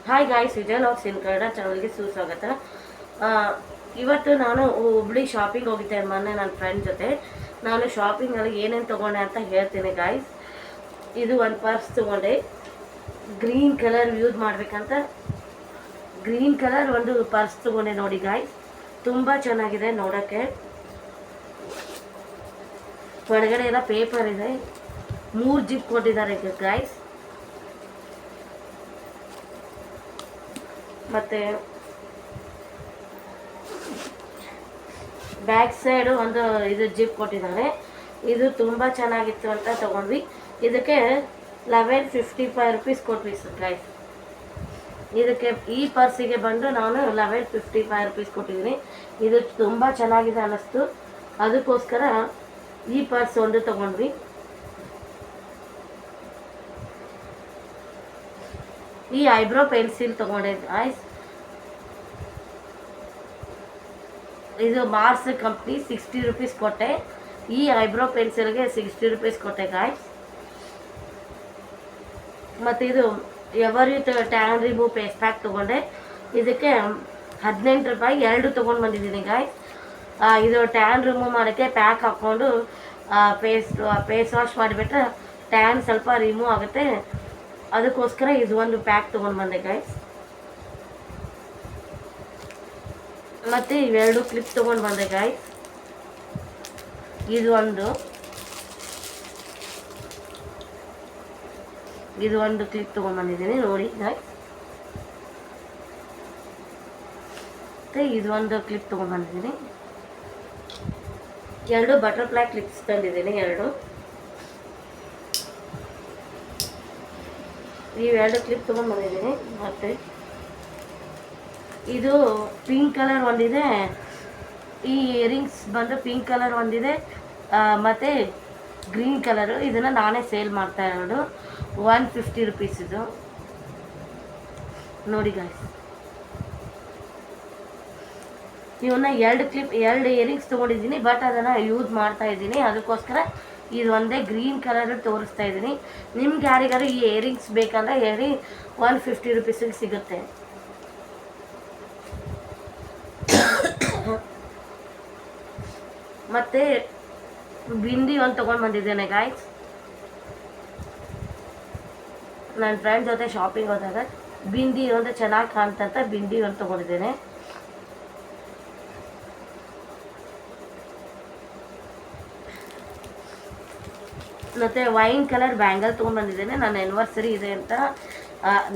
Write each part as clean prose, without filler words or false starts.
Hi guys, Vijay logs ಇನ್ ಕನ್ನಡ ಚಾನಲ್ಗೆ ಸುಸ್ವಾಗತ. ಇವತ್ತು ನಾನು ಹುಬ್ಳಿ ಶಾಪಿಂಗ್ ಹೋಗಿದ್ದೆ ಮೊನ್ನೆ ನನ್ನ ಫ್ರೆಂಡ್ ಜೊತೆ. ನಾನು ಶಾಪಿಂಗಲ್ಲಿ ಏನೇನು ತೊಗೊಂಡೆ ಅಂತ ಹೇಳ್ತೀನಿ ಗಾಯ್ಸ್. ಇದು ಒಂದು ಪರ್ಸ್ ತೊಗೊಂಡೆ, ಗ್ರೀನ್ ಕಲರ್ ಯೂಸ್ ಮಾಡಬೇಕಂತ ಗ್ರೀನ್ ಕಲರ್ ಒಂದು ಪರ್ಸ್ ತೊಗೊಂಡೆ ನೋಡಿ ಗಾಯ್ಸ್. ತುಂಬ ಚೆನ್ನಾಗಿದೆ ನೋಡೋಕ್ಕೆ. ಒಳಗಡೆ ಎಲ್ಲ ಪೇಪರ್ ಇದೆ, 3 ಜಿಪ್ ಕೊಟ್ಟಿದ್ದಾರೆ ಗಾಯ್ಸ್. ಮತ್ತು ಬ್ಯಾಕ್ ಸೈಡು ಒಂದು ಇದು ಜಿಪ್ ಕೊಟ್ಟಿದ್ದಾರೆ. ಇದು ತುಂಬ ಚೆನ್ನಾಗಿತ್ತು ಅಂತ ತೊಗೊಂಡ್ವಿ. ಇದಕ್ಕೆ 1155 ರೂಪೀಸ್ ಕೊಟ್ವಿ ಗೈಸ್. ಇದಕ್ಕೆ ಈ ಪರ್ಸಿಗೆ ಬಂದು ನಾನು 1155 ರೂಪೀಸ್ ಕೊಟ್ಟಿದ್ದೀನಿ. ಇದು ತುಂಬ ಚೆನ್ನಾಗಿದೆ ಅನ್ನಿಸ್ತು, ಅದಕ್ಕೋಸ್ಕರ ಈ ಪರ್ಸ್ ಒಂದು ತೊಗೊಂಡ್ವಿ. ಈ ಐಬ್ರೋ ಪೆನ್ಸಿಲ್ ತೊಗೊಂಡೆ ಗಾಯ್ಸ್. ಇದು ಮಾರ್ಸ್ ಕಂಪ್ನಿ 60 ರೂಪೀಸ್ ಕೊಟ್ಟೆ. ಈ ಐಬ್ರೋ ಪೆನ್ಸಿಲ್ಗೆ 60 ರೂಪೀಸ್ ಕೊಟ್ಟೆ ಗಾಯ್ಸ್. ಮತ್ತು ಇದು Everyuth tan remove face pack ತೊಗೊಂಡೆ. ಇದಕ್ಕೆ 18 ರೂಪಾಯಿ 2 ತೊಗೊಂಡು ಬಂದಿದ್ದೀನಿ ಗಾಯ್ಸ್. ಇದು ಟ್ಯಾನ್ ರಿಮೂವ್ ಮಾಡೋಕ್ಕೆ ಪ್ಯಾಕ್ ಹಾಕ್ಕೊಂಡು ಫೇಸ್ ವಾಶ್ ಮಾಡಿಬಿಟ್ರೆ ಟ್ಯಾನ್ ಸ್ವಲ್ಪ ರಿಮೂವ್ ಆಗುತ್ತೆ. ಅದಕ್ಕೋಸ್ಕರ ಇದು ಒಂದು ಪ್ಯಾಕ್ ತೊಗೊಂಡು ಬಂದೆ ಗಾಯ್ಸ್. ಮತ್ತು ಇವೆರಡು ಕ್ಲಿಪ್ ತೊಗೊಂಡು ಬಂದೆ ಗಾಯ್ಸ್. ಇದು ಒಂದು ಕ್ಲಿಪ್ ತೊಗೊಂಡು ಬಂದಿದ್ದೀನಿ ನೋಡಿ ಗಾಯ್ಸ್. ಮತ್ತು ಇದು ಒಂದು ಕ್ಲಿಪ್ ತೊಗೊಂಡು ಬಂದಿದ್ದೀನಿ. 2 ಬಟರ್ಫ್ಲೈ ಕ್ಲಿಪ್ಸ್ ತಂದಿದ್ದೀನಿ, 2 ಇವೆರಡು ಕ್ಲಿಪ್ ತೊಗೊಂಡು ಬಂದಿದ್ದೀನಿ. ಮತ್ತು ಇದು ಪಿಂಕ್ ಕಲರ್ ಒಂದಿದೆ, ಈ ಇಯರಿಂಗ್ಸ್ ಬಂದು ಪಿಂಕ್ ಕಲರ್ ಒಂದಿದೆ, ಮತ್ತು ಗ್ರೀನ್ ಕಲರು. ಇದನ್ನು ನಾನೇ ಸೇಲ್ ಮಾಡ್ತಾ ಇರೋದು. 150 ರೂಪೀಸ್ ಇದು ನೋಡಿ ಗಾಯ್ಸ್. ಇವನ್ನ 2 ಇಯರಿಂಗ್ಸ್ ತೊಗೊಂಡಿದ್ದೀನಿ, ಬಟ್ ಅದನ್ನು ಯೂಸ್ ಮಾಡ್ತಾ ಇದ್ದೀನಿ. ಅದಕ್ಕೋಸ್ಕರ ಇದು ಒಂದೇ ಗ್ರೀನ್ ಕಲರ್ ತೋರಿಸ್ತಾ ಇದ್ದೀನಿ. ನಿಮ್ಗೆ ಯಾರಿಗಾರು ಈ ಇಯರಿಂಗ್ಸ್ ಬೇಕಂದ್ರೆ ಹೇಳಿ, 150 ರೂಪೀಸಿಗೆ ಸಿಗುತ್ತೆ. ಮತ್ತು ಬಿಂದಿ ಒಂದು ತೊಗೊಂಡು ಬಂದಿದ್ದೇನೆ ಗಾಯ್ಸ್. ನನ್ನ ಫ್ರೆಂಡ್ ಜೊತೆ ಶಾಪಿಂಗ್ ಹೋದಾಗ ಬಿಂದಿ ಒಂದು ಚೆನ್ನಾಗಿ ಕಾಣ್ತಂತ ಬಿಂದಿ ಒಂದು ತೊಗೊಂಡಿದ್ದೇನೆ. ಮತ್ತು ವೈನ್ ಕಲರ್ ಬ್ಯಾಂಗಲ್ ತೊಗೊಂಡು ಬಂದಿದ್ದೇನೆ. ನನ್ನ ಆ್ಯನಿವರ್ಸರಿ ಇದೆ ಅಂತ,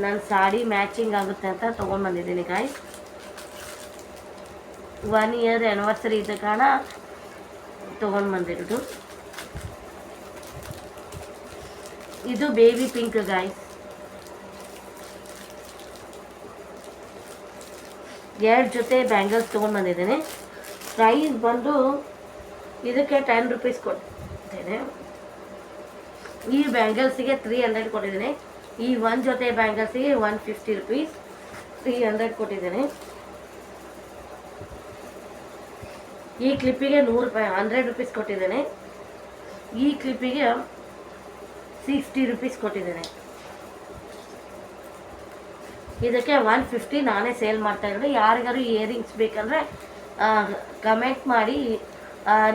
ನನ್ನ ಸಾಡಿ ಮ್ಯಾಚಿಂಗ್ ಆಗುತ್ತೆ ಅಂತ ತೊಗೊಂಡು ಬಂದಿದ್ದೀನಿ ಗಾಯ್ಸ್. 1 ಇಯರ್ ಆ್ಯನಿವರ್ಸರಿ ಇದ್ದ ಕಾರಣ ತೊಗೊಂಡು ಬಂದಿರೋದು. ಇದು ಬೇಬಿ ಪಿಂಕ್ ಗಾಯ್ಸ್. 2 ಜೊತೆ ಬ್ಯಾಂಗಲ್ಸ್ ತೊಗೊಂಡು ಬಂದಿದ್ದೇನೆ. ಪ್ರೈಸ್ ಬಂದು ಇದಕ್ಕೆ 10 ರೂಪೀಸ್ ಕೊಟ್ಟಿದ್ದೇನೆ. ಈ ಬ್ಯಾಂಗಲ್ಸಿಗೆ 300 ಕೊಟ್ಟಿದ್ದೇನೆ. ಈ ಒಂದು ಜೊತೆ ಬ್ಯಾಂಗಲ್ಸಿಗೆ 150 ರೂಪೀಸ್, 300 ಕೊಟ್ಟಿದ್ದೇನೆ. ಈ ಕ್ಲಿಪ್ಪಿಗೆ 100 ರೂಪೀಸ್ ಕೊಟ್ಟಿದ್ದೇನೆ. ಈ ಕ್ಲಿಪ್ಪಿಗೆ 60 ರೂಪೀಸ್ ಕೊಟ್ಟಿದ್ದೇನೆ. ಇದಕ್ಕೆ 150 ನಾನೇ ಸೇಲ್ ಮಾಡ್ತಾ ಇರೋದು. ಯಾರಿಗಾರು ಇಯರಿಂಗ್ಸ್ ಬೇಕಂದರೆ ಕಮೆಂಟ್ ಮಾಡಿ,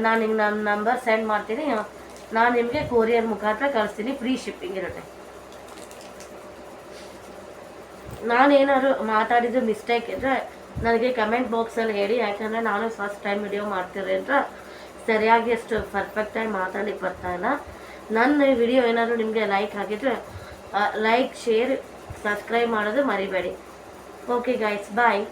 ನಾನು ನಿಮ್ಗೆ ನನ್ನ ನಂಬರ್ ಸೆಂಡ್ ಮಾಡ್ತೀನಿ. ನಾನು ನಿಮಗೆ ಕೊರಿಯರ್ ಮುಖಾಂತರ ಕಳಿಸ್ತೀನಿ, ಫ್ರೀ ಶಿಪ್ಪಿಂಗ್ ಇರುತ್ತೆ. ನಾನೇನಾದ್ರು ಮಾತಾಡಿದ್ದು ಮಿಸ್ಟೇಕ್ ಇದ್ದರೆ ನನಗೆ ಕಮೆಂಟ್ ಬಾಕ್ಸಲ್ಲಿ ಹೇಳಿ, ಯಾಕಂದರೆ ನಾನು ಫಸ್ಟ್ ಟೈಮ್ ವಿಡಿಯೋ ಮಾಡ್ತಿರೋ ಅಂತ ಸರಿಯಾಗಿ ಅಷ್ಟು ಪರ್ಫೆಕ್ಟಾಗಿ ಮಾತಾಡಲಿಕ್ಕೆ ಬರ್ತಾಯಿಲ್ಲ. ನನ್ನ ವಿಡಿಯೋ ಏನಾದರೂ ನಿಮಗೆ ಲೈಕ್ ಆಗಿದ್ದರೆ ಲೈಕ್, ಶೇರ್, ಸಬ್ಸ್ಕ್ರೈಬ್ ಮಾಡೋದು ಮರಿಬೇಡಿ. ಓಕೆ ಗಾಯ್ಸ್, ಬಾಯ್.